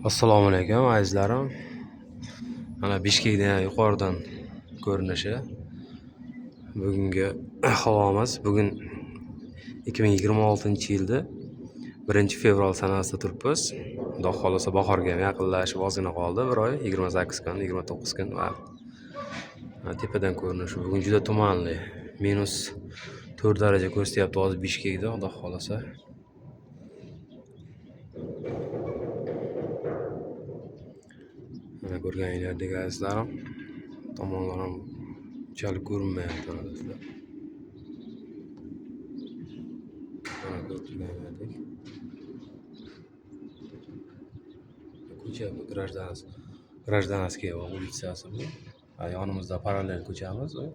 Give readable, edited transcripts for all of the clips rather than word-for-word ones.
Assalomu alaykum azizlarim. Mana Bishkekdan yuqoridan ko'rinishi. Bugungi havomiz bugun 2026-yilda 1-fevral sanasida turibmiz. Xudo xolasa bahorga yaqinlashib ozgina qoldi. Bir oy, 28 kun, 29 kun vaqt. Tepadan ko'rinishi bugun juda tumanli. -4 daraja ko'rsatyapti hozir Bishkekda, Xudo xolasa. Mana ko'rganingizdek azizlarim, tomonlar ham unchalik ko'rinmayapti do'stlar. Mana ko'rganingizdek. Ko'cha bu Grajdanskiy ulitsasi bu. Yonimizda parallel ko'chamiz u.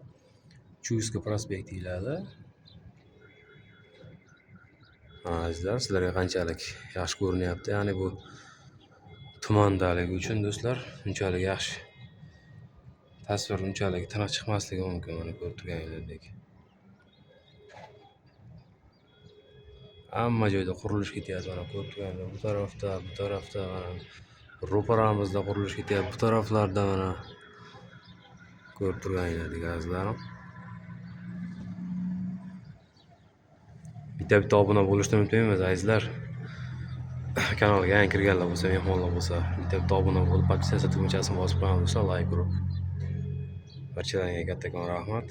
Chuyski prospekt deyiladi. Azizlar, sizlarga qanchalik yaxshi ko'rinyapti? Ya'ni bu tumandaligi uchun do'stlar unchalik yaxshi tasvir unchalik tiniq chiqmasligi mumkin. Mana ko'rib turganingizdek. Hamma joyda qurilish ketyapti. Mana ko'rib turganingizdek, bu tarafda mana ro'paramizda qurilish ketyapti. Bu taraflarda mana ko'rib turganingizdek azizlarim. Bitta obuna bo'lishni unutmaymiz azizlar. Kanalga yangi kirganlar bo'lsa, mehmonlar bo'lsa, bitta obuna bo'lib, podpisatsiya tugmachasini bosib qo'yamiz, like urib. Barchalarga kattakon rahmat.